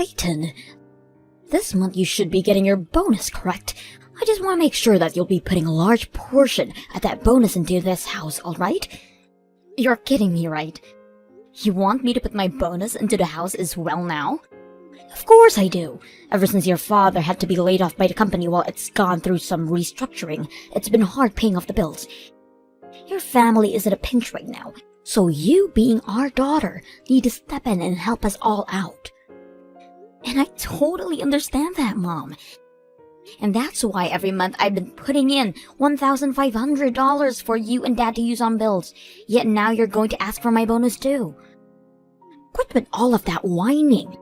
Peyton, this month you should be getting your bonus, correct? I just want to make sure that you'll be putting a large portion of that bonus into this house, alright? You're kidding me, right? You want me to put my bonus into the house as well now? Of course I do. Ever since your father had to be laid off by the company while it's gone through some restructuring, it's been hard paying off the bills. Your family is in a pinch right now, so you, being our daughter, need to step in and help us all out. And I totally understand that, Mom. And that's why every month I've been putting in $1,500 for you and Dad to use on bills. Yet now you're going to ask for my bonus too. Quit with all of that whining.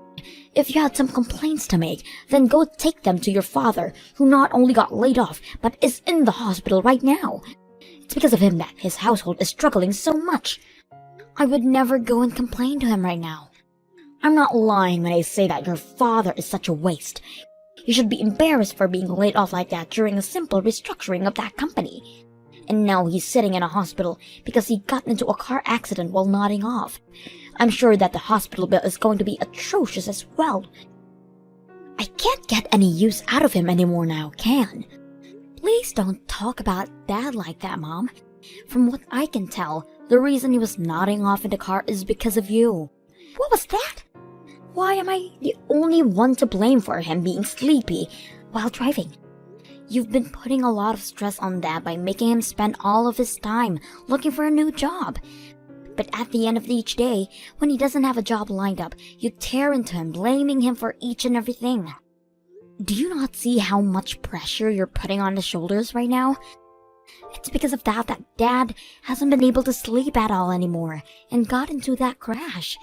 If you had some complaints to make, then go take them to your father, who not only got laid off, but is in the hospital right now. It's because of him that his household is struggling so much. I would never go and complain to him right now. I'm not lying when I say that your father is such a waste. You should be embarrassed for being laid off like that during a simple restructuring of that company. And now he's sitting in a hospital because he got into a car accident while nodding off. I'm sure that the hospital bill is going to be atrocious as well. I can't get any use out of him anymore now, can? Please don't talk about Dad like that, Mom. From what I can tell, the reason he was nodding off in the car is because of you. What was that? Why am I the only one to blame for him being sleepy while driving? You've been putting a lot of stress on Dad by making him spend all of his time looking for a new job. But at the end of each day, when he doesn't have a job lined up, you tear into him, blaming him for each and everything. Do you not see how much pressure you're putting on his shoulders right now? It's because of that Dad hasn't been able to sleep at all anymore and got into that crash.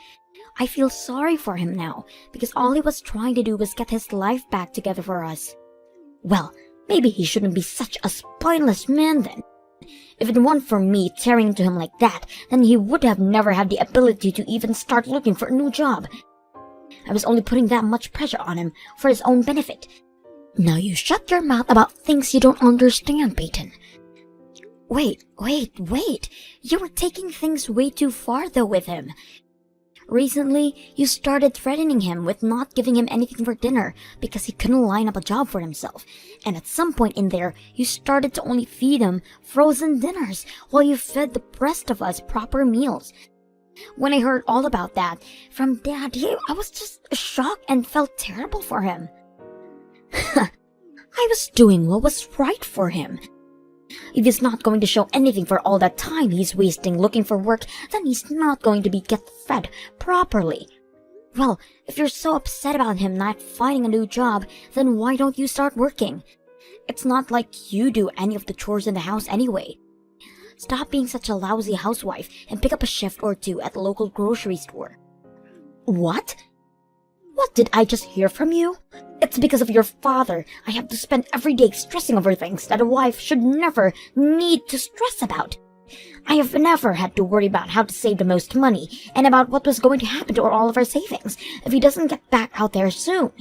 I feel sorry for him now, because all he was trying to do was get his life back together for us. Well, maybe he shouldn't be such a spineless man then. If it weren't for me tearing into him like that, then he would have never had the ability to even start looking for a new job. I was only putting that much pressure on him for his own benefit. Now you shut your mouth about things you don't understand, Peyton. Wait. You were taking things way too far though with him. Recently, you started threatening him with not giving him anything for dinner because he couldn't line up a job for himself. And at some point in there, you started to only feed him frozen dinners while you fed the rest of us proper meals. When I heard all about that from Dad, I was just shocked and felt terrible for him. I was doing what was right for him. If he's not going to show anything for all that time he's wasting looking for work, then he's not going to get fed properly. Well, if you're so upset about him not finding a new job, then why don't you start working? It's not like you do any of the chores in the house anyway. Stop being such a lousy housewife and pick up a shift or two at the local grocery store. What? What did I just hear from you? It's because of your father I have to spend every day stressing over things that a wife should never need to stress about. I have never had to worry about how to save the most money and about what was going to happen to all of our savings if he doesn't get back out there soon.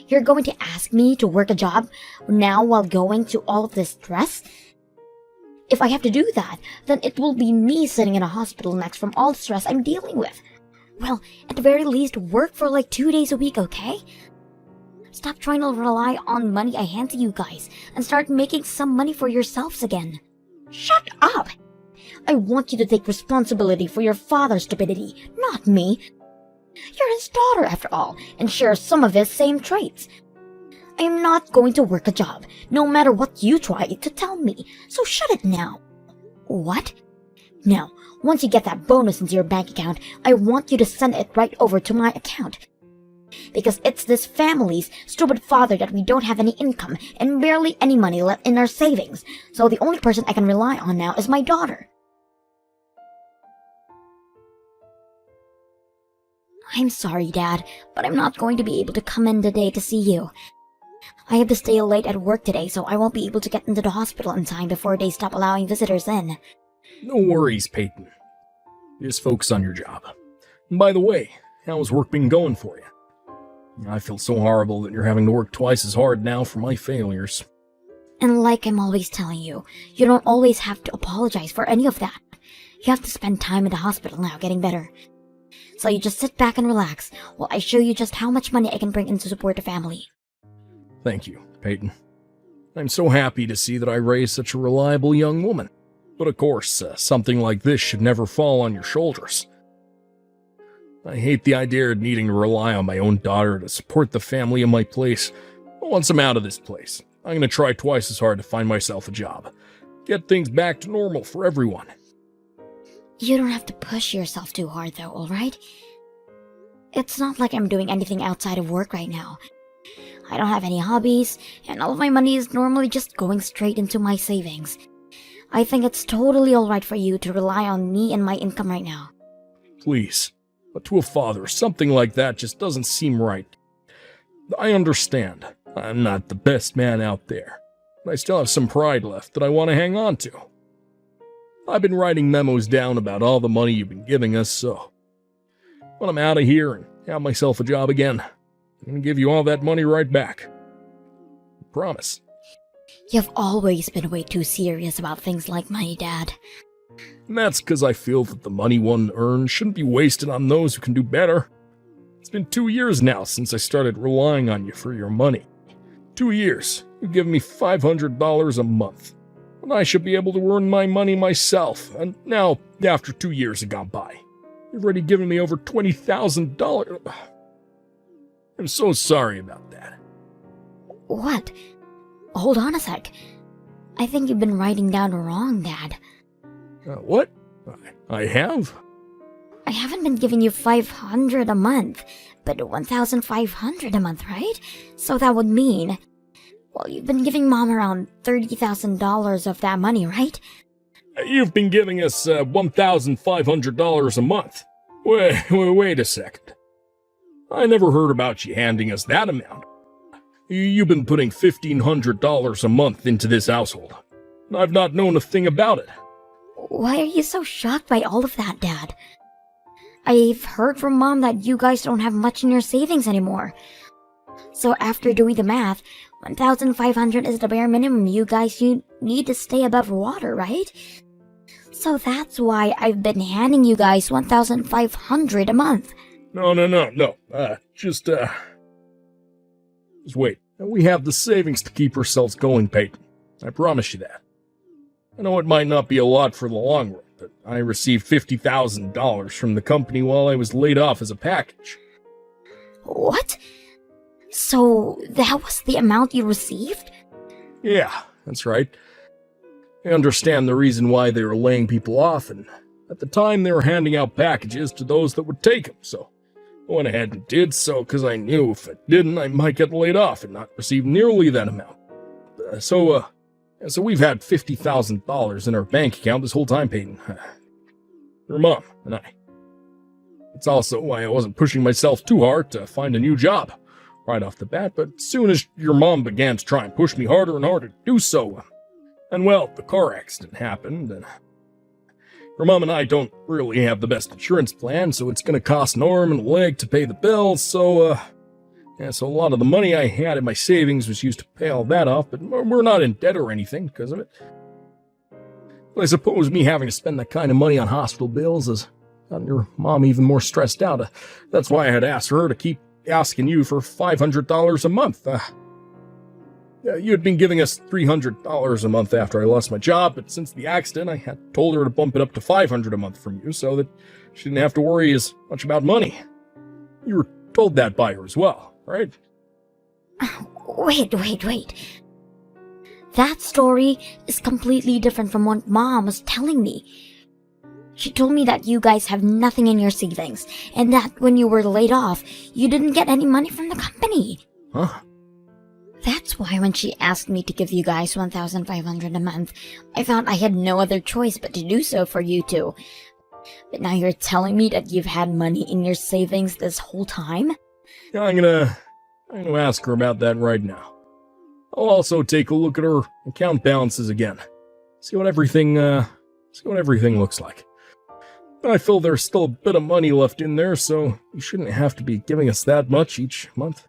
You're going to ask me to work a job now while going to all of this stress? If I have to do that, then it will be me sitting in a hospital next from all the stress I'm dealing with. Well, at the very least, work for like 2 days a week, okay? Stop trying to rely on money I hand to you guys and start making some money for yourselves again. Shut up! I want you to take responsibility for your father's stupidity, not me. You're his daughter, after all, and share some of his same traits. I am not going to work a job, no matter what you try to tell me, so shut it now. What? Now, once you get that bonus into your bank account, I want you to send it right over to my account. Because it's this family's stupid father that we don't have any income and barely any money left in our savings, so the only person I can rely on now is my daughter. I'm sorry, Dad, but I'm not going to be able to come in today to see you. I have to stay late at work today, so I won't be able to get into the hospital in time before they stop allowing visitors in. No worries, Peyton. Just focus on your job. And by the way, how's work been going for you? I feel so horrible that you're having to work twice as hard now for my failures. And like I'm always telling you, you don't always have to apologize for any of that. You have to spend time in the hospital now getting better. So you just sit back and relax while I show you just how much money I can bring in to support the family. Thank you, Peyton. I'm so happy to see that I raised such a reliable young woman. But of course, something like this should never fall on your shoulders. I hate the idea of needing to rely on my own daughter to support the family in my place. But once I'm out of this place, I'm going to try twice as hard to find myself a job. Get things back to normal for everyone. You don't have to push yourself too hard though, alright? It's not like I'm doing anything outside of work right now. I don't have any hobbies, and all of my money is normally just going straight into my savings. I think it's totally alright for you to rely on me and my income right now. Please. But to a father, something like that just doesn't seem right. I understand. I'm not the best man out there. But I still have some pride left that I want to hang on to. I've been writing memos down about all the money you've been giving us, so when I'm out of here and have myself a job again, I'm going to give you all that money right back. I promise. You've always been way too serious about things like money, Dad. And that's because I feel that the money one earns shouldn't be wasted on those who can do better. It's been 2 years now since I started relying on you for your money. 2 years. You've given me $500 a month. And I should be able to earn my money myself. And now, after 2 years have gone by, you've already given me over $20,000. I'm so sorry about that. What? Hold on a sec. I think you've been writing down wrong, Dad. What? I have? I haven't been giving you $500 a month, but $1,500 a month, right? So that would mean... Well, you've been giving Mom around $30,000 of that money, right? You've been giving us $1,500 a month. Wait a second. I never heard about you handing us that amount. You've been putting $1,500 a month into this household. I've not known a thing about it. Why are you so shocked by all of that, Dad? I've heard from Mom that you guys don't have much in your savings anymore. So after doing the math, $1,500 is the bare minimum you need to stay above water, right? So that's why I've been handing you guys $1,500 a month. No. Just wait. We have the savings to keep ourselves going, Peyton. I promise you that. I know it might not be a lot for the long run, but I received $50,000 from the company while I was laid off as a package. What? So that was the amount you received? Yeah, that's right. I understand the reason why they were laying people off, and at the time they were handing out packages to those that would take them, so I went ahead and did so because I knew if I didn't, I might get laid off and not receive nearly that amount. So we've had $50,000 in our bank account this whole time, Peyton. Your mom and I. It's also why I wasn't pushing myself too hard to find a new job right off the bat, but as soon as your mom began to try and push me harder and harder to do so, and well, the car accident happened, and your mom and I don't really have the best insurance plan, so it's going to cost an arm and a leg to pay the bills, so a lot of the money I had in my savings was used to pay all that off, but we're not in debt or anything because of it. But I suppose me having to spend that kind of money on hospital bills has gotten your mom even more stressed out. That's why I had asked her to keep asking you for $500 a month. You had been giving us $300 a month after I lost my job, but since the accident, I had told her to bump it up to $500 a month from you so that she didn't have to worry as much about money. You were told that by her as well, right? Wait. That story is completely different from what Mom was telling me. She told me that you guys have nothing in your savings, and that when you were laid off, you didn't get any money from the company. Huh? That's why when she asked me to give you guys $1,500 a month, I thought I had no other choice but to do so for you two. But now you're telling me that you've had money in your savings this whole time? Yeah, I'm gonna ask her about that right now. I'll also take a look at her account balances again. See what everything looks like. I feel there's still a bit of money left in there, so you shouldn't have to be giving us that much each month.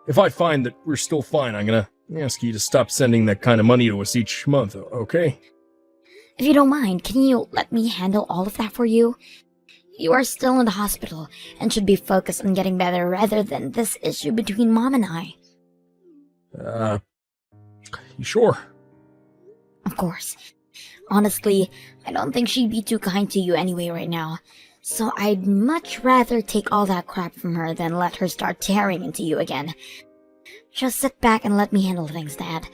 If I find that we're still fine, I'm gonna ask you to stop sending that kind of money to us each month, okay? If you don't mind, can you let me handle all of that for you? You are still in the hospital and should be focused on getting better rather than this issue between Mom and I. You sure? Of course. Honestly, I don't think she'd be too kind to you anyway right now. So I'd much rather take all that crap from her than let her start tearing into you again. Just sit back and let me handle things, Dad.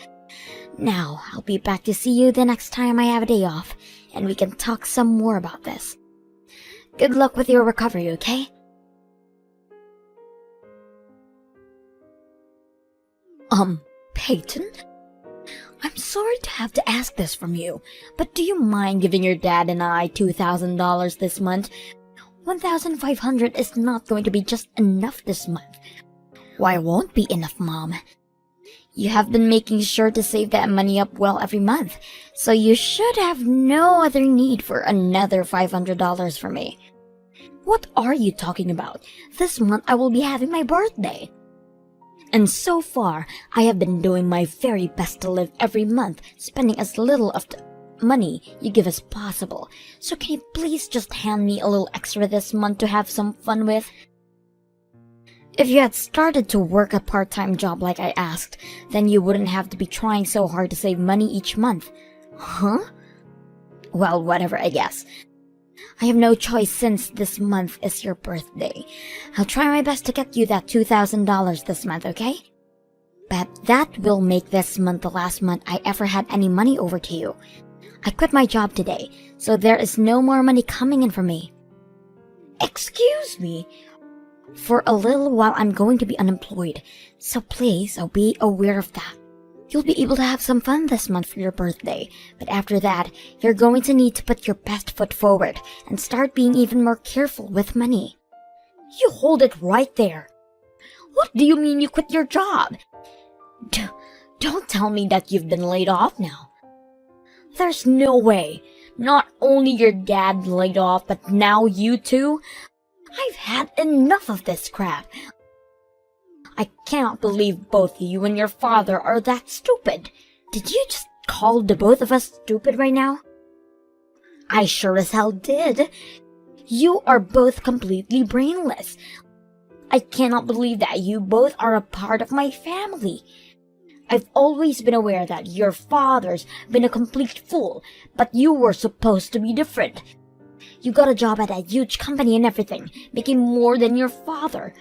Now, I'll be back to see you the next time I have a day off, and we can talk some more about this. Good luck with your recovery, okay? Peyton? I'm sorry to have to ask this from you, but do you mind giving your dad and I $2,000 this month? $1,500 is not going to be just enough this month. Why won't be enough, Mom? You have been making sure to save that money up well every month, so you should have no other need for another $500 from me. What are you talking about? This month I will be having my birthday. And so far, I have been doing my very best to live every month, spending as little of the money you give as possible. So can you please just hand me a little extra this month to have some fun with? If you had started to work a part-time job like I asked, then you wouldn't have to be trying so hard to save money each month. Huh? Well, whatever, I guess. I have no choice since this month is your birthday. I'll try my best to get you that $2,000 this month, okay? But that will make this month the last month I ever had any money over to you. I quit my job today, so there is no more money coming in for me. Excuse me? For a little while I'm going to be unemployed, so please be aware of that. You'll be able to have some fun this month for your birthday, but after that, you're going to need to put your best foot forward and start being even more careful with money. You hold it right there. What do you mean you quit your job? Don't tell me that you've been laid off now. There's no way. Not only your dad laid off, but now you too? I've had enough of this crap. I cannot believe both you and your father are that stupid. Did you just call the both of us stupid right now? I sure as hell did. You are both completely brainless. I cannot believe that you both are a part of my family. I've always been aware that your father's been a complete fool, but you were supposed to be different. You got a job at a huge company and everything, making more than your father.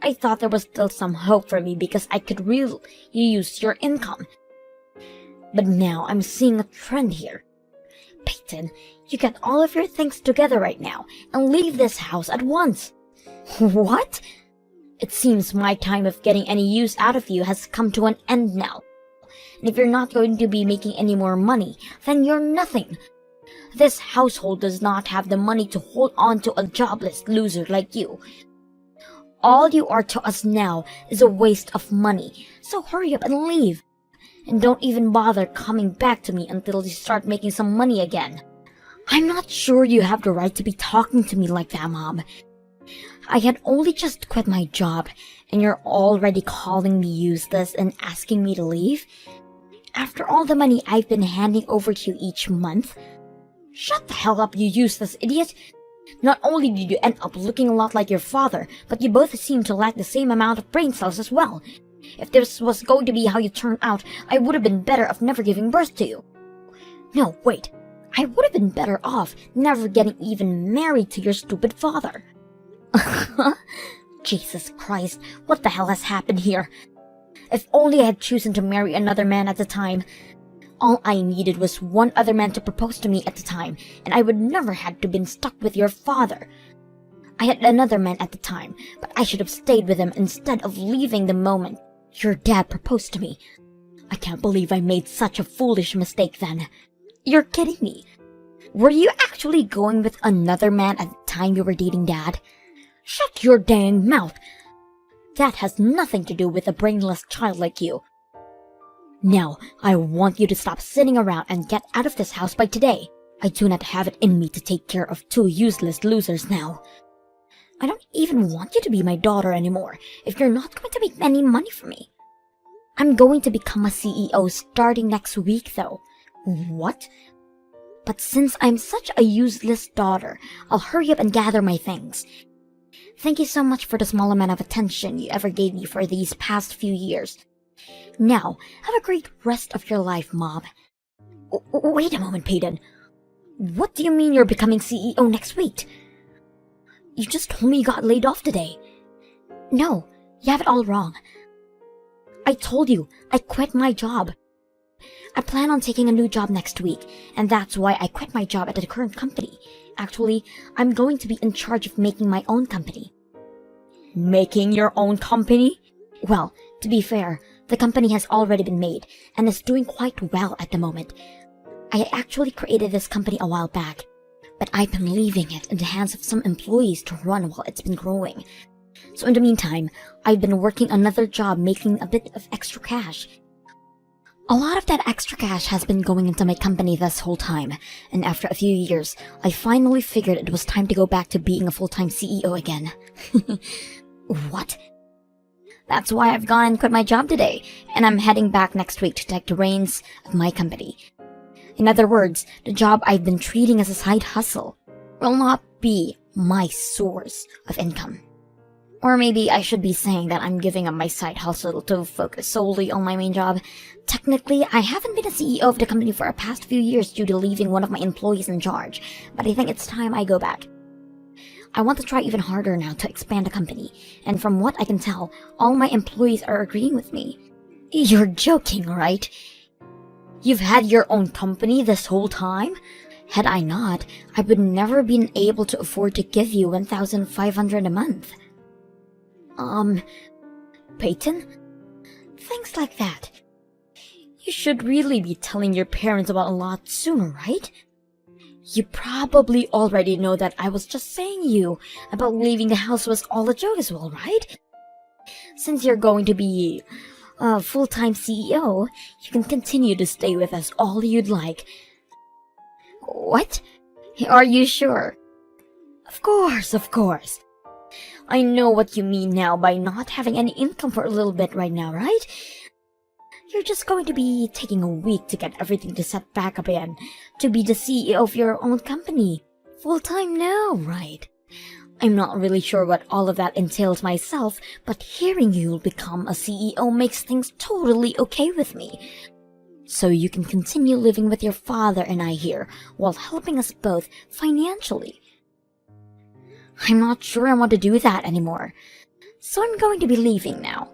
I thought there was still some hope for me because I could really use your income. But now I'm seeing a trend here. Peyton, you get all of your things together right now and leave this house at once. What? It seems my time of getting any use out of you has come to an end now. And if you're not going to be making any more money, then you're nothing. This household does not have the money to hold on to a jobless loser like you. All you are to us now is a waste of money, so hurry up and leave. And don't even bother coming back to me until you start making some money again. I'm not sure you have the right to be talking to me like that, Mom. I had only just quit my job, and you're already calling me useless and asking me to leave? After all the money I've been handing over to you each month? Shut the hell up, you useless idiot! Not only did you end up looking a lot like your father, but you both seem to lack the same amount of brain cells as well. If this was going to be how you turned out, I would have been better off never giving birth to you. No, wait. I would have been better off never getting even married to your stupid father. Jesus Christ, what the hell has happened here? If only I had chosen to marry another man at the time. All I needed was one other man to propose to me at the time, and I would never have to been stuck with your father. I had another man at the time, but I should have stayed with him instead of leaving the moment your dad proposed to me. I can't believe I made such a foolish mistake then. You're kidding me. Were you actually going with another man at the time you were dating Dad? Shut your dang mouth. That has nothing to do with a brainless child like you. Now, I want you to stop sitting around and get out of this house by today. I do not have it in me to take care of two useless losers now. I don't even want you to be my daughter anymore if you're not going to make any money for me. I'm going to become a CEO starting next week, though. What? But since I'm such a useless daughter, I'll hurry up and gather my things. Thank you so much for the small amount of attention you ever gave me for these past few years. Now, have a great rest of your life, Mom. Wait a moment, Peyton. What do you mean you're becoming CEO next week? You just told me you got laid off today. No, you have it all wrong. I told you, I quit my job. I plan on taking a new job next week, and that's why I quit my job at the current company. Actually, I'm going to be in charge of making my own company. Making your own company? Well, to be fair, the company has already been made, and is doing quite well at the moment. I actually created this company a while back, but I've been leaving it in the hands of some employees to run while it's been growing. So in the meantime, I've been working another job making a bit of extra cash. A lot of that extra cash has been going into my company this whole time, and after a few years, I finally figured it was time to go back to being a full-time CEO again. What? That's why I've gone and quit my job today, and I'm heading back next week to take the reins of my company. In other words, the job I've been treating as a side hustle will not be my source of income. Or maybe I should be saying that I'm giving up my side hustle to focus solely on my main job. Technically, I haven't been a CEO of the company for the past few years due to leaving one of my employees in charge, but I think it's time I go back. I want to try even harder now to expand the company, and from what I can tell, all my employees are agreeing with me. You're joking, right? You've had your own company this whole time? Had I not, I would never been able to afford to give you $1,500 a month. Peyton? Things like that. You should really be telling your parents about a lot sooner, right? You probably already know that I was just saying you about leaving the house was all a joke as well, right? Since you're going to be a full-time CEO, you can continue to stay with us all you'd like. What? Are you sure? Of course. I know what you mean now by not having any income for a little bit right now, right? You're just going to be taking a week to get everything to set back up again, to be the CEO of your own company. Full-time now, right? I'm not really sure what all of that entails myself, but hearing you'll become a CEO makes things totally okay with me. So you can continue living with your father and I here, while helping us both financially. I'm not sure I want to do that anymore, so I'm going to be leaving now.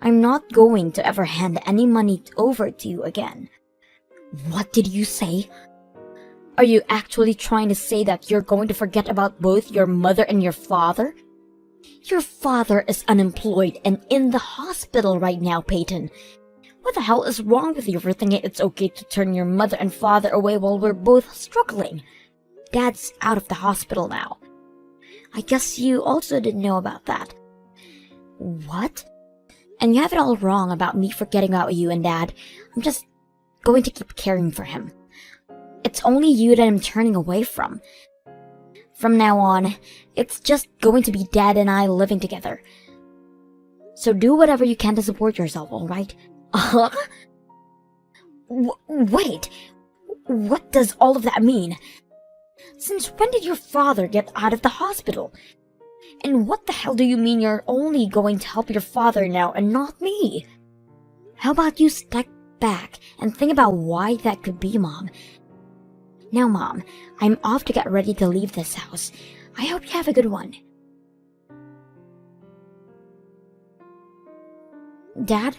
I'm not going to ever hand any money over to you again. What did you say? Are you actually trying to say that you're going to forget about both your mother and your father? Your father is unemployed and in the hospital right now, Peyton. What the hell is wrong with you for thinking it's okay to turn your mother and father away while we're both struggling? Dad's out of the hospital now. I guess you also didn't know about that. What? And you have it all wrong about me forgetting about you and Dad. I'm just going to keep caring for him. It's only you that I'm turning away from. From now on, it's just going to be Dad and I living together. So do whatever you can to support yourself, alright? Wait, what does all of that mean? Since when did your father get out of the hospital? And what the hell do you mean you're only going to help your father now and not me? How about you step back and think about why that could be, Mom? Now, Mom, I'm off to get ready to leave this house. I hope you have a good one. Dad,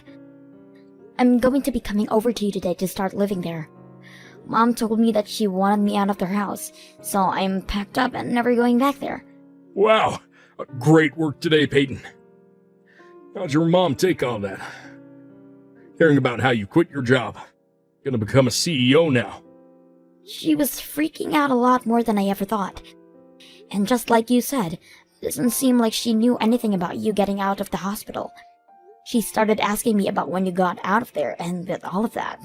I'm going to be coming over to you today to start living there. Mom told me that she wanted me out of their house, so I'm packed up and never going back there. Wow, great work today, Peyton. How'd your mom take all that? Hearing about how you quit your job. Gonna become a CEO now. She was freaking out a lot more than I ever thought. And just like you said, doesn't seem like she knew anything about you getting out of the hospital. She started asking me about when you got out of there and with all of that.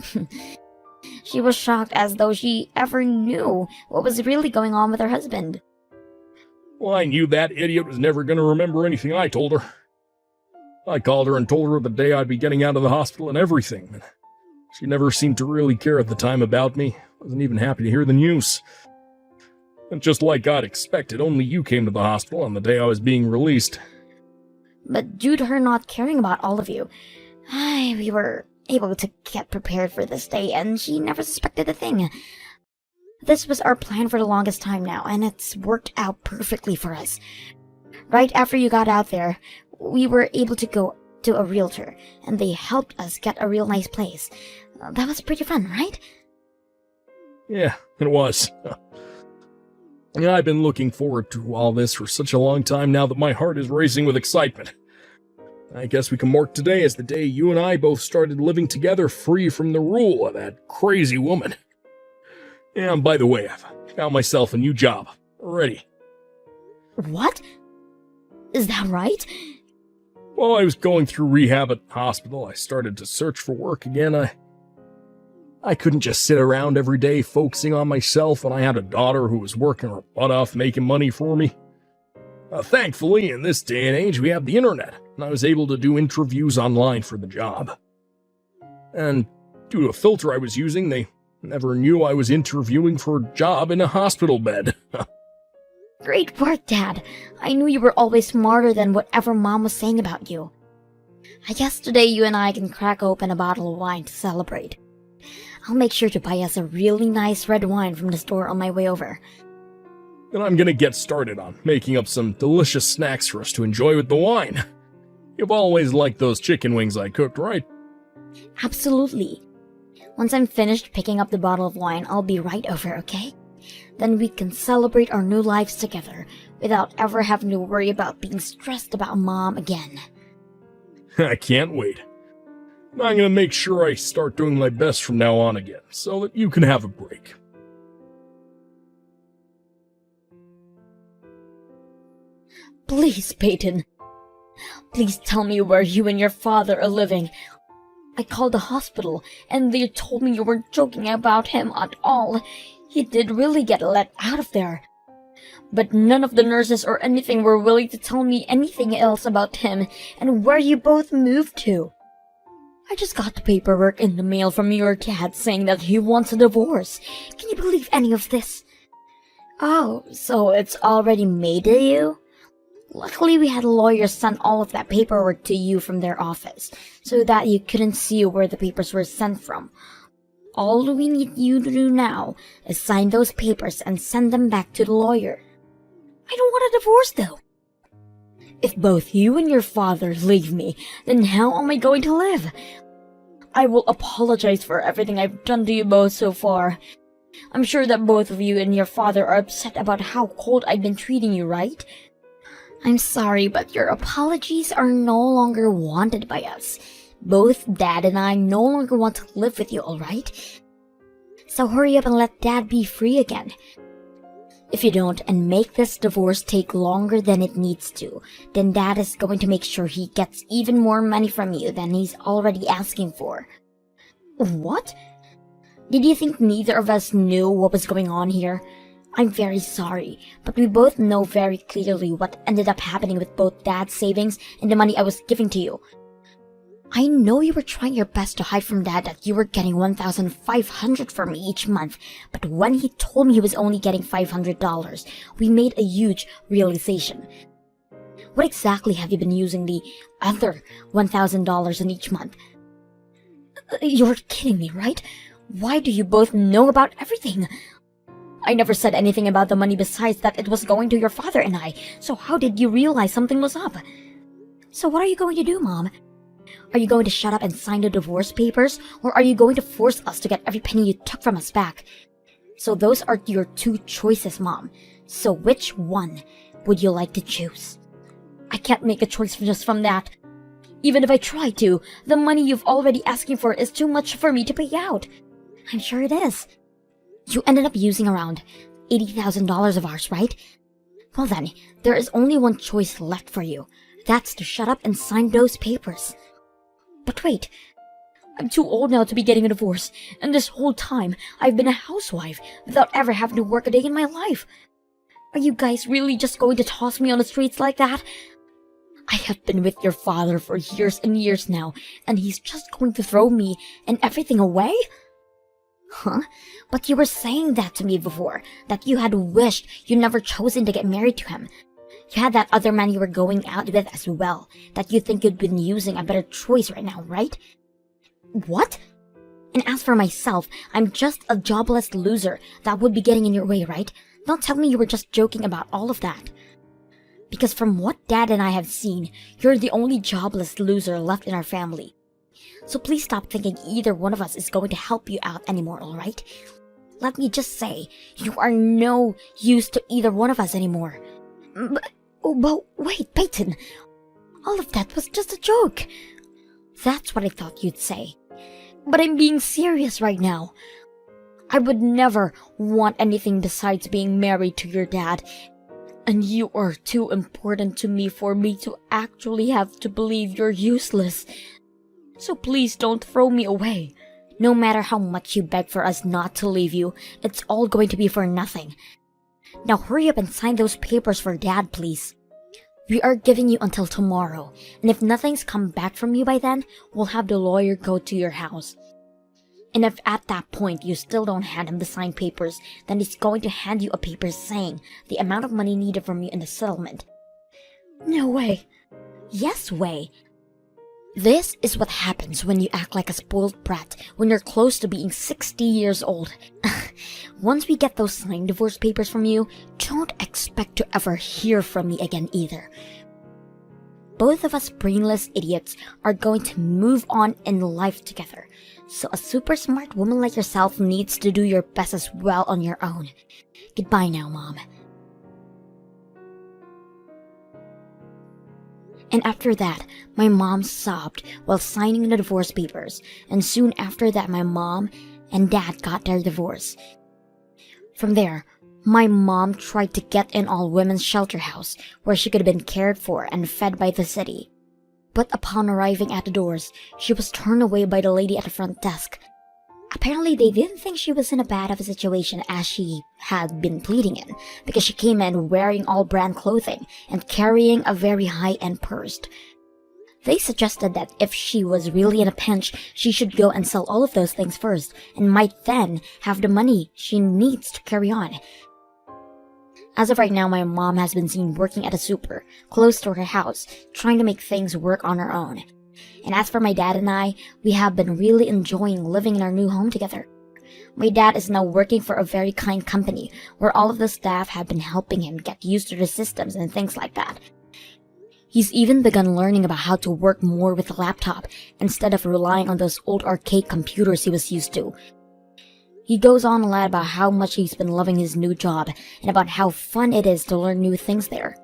She was shocked as though she ever knew what was really going on with her husband. Well, I knew that idiot was never going to remember anything I told her. I called her and told her the day I'd be getting out of the hospital and everything. She never seemed to really care at the time about me, Wasn't even happy to hear the news. And just like God expected, only you came to the hospital on the day I was being released. But due to her not caring about all of you, we were able to get prepared for this day, and she never suspected a thing. This was our plan for the longest time now, and it's worked out perfectly for us. Right after you got out there, we were able to go to a realtor, and they helped us get a real nice place. That was pretty fun, right? Yeah, it was. I've been looking forward to all this for such a long time now that my heart is racing with excitement. I guess we can mark today as the day you and I both started living together free from the rule of that crazy woman. Yeah, and by the way, I've found myself a new job. Already. What? Is that right? While I was going through rehab at the hospital, I started to search for work again. I couldn't just sit around every day focusing on myself when I had a daughter who was working her butt off making money for me. Thankfully, in this day and age, we have the internet, and I was able to do interviews online for the job. And due to a filter I was using, they never knew I was interviewing for a job in a hospital bed. Great work, Dad. I knew you were always smarter than whatever Mom was saying about you. I guess today you and I can crack open a bottle of wine to celebrate. I'll make sure to buy us a really nice red wine from the store on my way over. And I'm gonna get started on making up some delicious snacks for us to enjoy with the wine. You've always liked those chicken wings I cooked, right? Absolutely. Once I'm finished picking up the bottle of wine, I'll be right over, okay? Then we can celebrate our new lives together without ever having to worry about being stressed about Mom again. I can't wait. I'm gonna make sure I start doing my best from now on again, so that you can have a break. Please, Peyton. Please tell me where you and your father are living. I called the hospital, and they told me you weren't joking about him at all. He did really get let out of there. But none of the nurses or anything were willing to tell me anything else about him and where you both moved to. I just got the paperwork in the mail from your dad saying that he wants a divorce. Can you believe any of this? Oh, so it's already made to you? Luckily, we had lawyers send all of that paperwork to you from their office, so that you couldn't see where the papers were sent from. All we need you to do now is sign those papers and send them back to the lawyer. I don't want a divorce, though. If both you and your father leave me, then how am I going to live? I will apologize for everything I've done to you both so far. I'm sure that both of you and your father are upset about how cold I've been treating you, right? I'm sorry, but your apologies are no longer wanted by us. Both Dad and I no longer want to live with you, alright? So hurry up and let Dad be free again. If you don't and make this divorce take longer than it needs to, then Dad is going to make sure he gets even more money from you than he's already asking for. What? Did you think neither of us knew what was going on here? I'm very sorry, but we both know very clearly what ended up happening with both Dad's savings and the money I was giving to you. I know you were trying your best to hide from Dad that you were getting $1,500 from me each month, but when he told me he was only getting $500, we made a huge realization. What exactly have you been using the other $1,000 in each month? You're kidding me, right? Why do you both know about everything? I never said anything about the money besides that it was going to your father and I, so how did you realize something was up? So what are you going to do, Mom? Are you going to shut up and sign the divorce papers, or are you going to force us to get every penny you took from us back? So those are your two choices, Mom. So which one would you like to choose? I can't make a choice just from that. Even if I try to, the money you've already asking for is too much for me to pay out. I'm sure it is. You ended up using around $80,000 of ours, right? Well then, there is only one choice left for you. That's to shut up and sign those papers. But wait, I'm too old now to be getting a divorce, and this whole time I've been a housewife without ever having to work a day in my life. Are you guys really just going to toss me on the streets like that? I have been with your father for years and years now, and he's just going to throw me and everything away? Huh? But you were saying that to me before, that you had wished you'd never chosen to get married to him. You had that other man you were going out with as well, that you think you'd been using a better choice right now, right? What? And as for myself, I'm just a jobless loser that would be getting in your way, right? Don't tell me you were just joking about all of that. Because from what Dad and I have seen, you're the only jobless loser left in our family. So please stop thinking either one of us is going to help you out anymore, alright? Let me just say, you are no use to either one of us anymore. But wait, Peyton, all of that was just a joke. That's what I thought you'd say. But I'm being serious right now. I would never want anything besides being married to your dad. And you are too important to me for me to actually have to believe you're useless. So please don't throw me away. No matter how much you beg for us not to leave you, it's all going to be for nothing. Now hurry up and sign those papers for Dad, please. We are giving you until tomorrow, and if nothing's come back from you by then, we'll have the lawyer go to your house. And if at that point you still don't hand him the signed papers, then he's going to hand you a paper saying the amount of money needed from you in the settlement. No way. Yes way. This is what happens when you act like a spoiled brat when you're close to being 60 years old. Once we get those signed divorce papers from you, don't expect to ever hear from me again either. Both of us brainless idiots are going to move on in life together, so a super smart woman like yourself needs to do your best as well on your own. Goodbye now, Mom. And after that, my mom sobbed while signing the divorce papers, and soon after that my mom and Dad got their divorce. From there, my mom tried to get in all-women's shelter house where she could have been cared for and fed by the city. But upon arriving at the doors, she was turned away by the lady at the front desk. Apparently, they didn't think she was in a bad of a situation as she had been pleading in, because she came in wearing all brand clothing and carrying a very high-end purse. They suggested that if she was really in a pinch, she should go and sell all of those things first, and might then have the money she needs to carry on. As of right now, my mom has been seen working at a super, close to her house, trying to make things work on her own. And as for my dad and I, we have been really enjoying living in our new home together. My dad is now working for a very kind company, where all of the staff have been helping him get used to the systems and things like that. He's even begun learning about how to work more with the laptop, instead of relying on those old arcade computers he was used to. He goes on a lot about how much he's been loving his new job, and about how fun it is to learn new things there.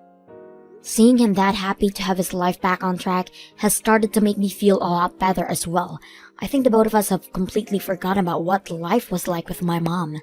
Seeing him that happy to have his life back on track has started to make me feel a lot better as well. I think the both of us have completely forgotten about what life was like with my mom.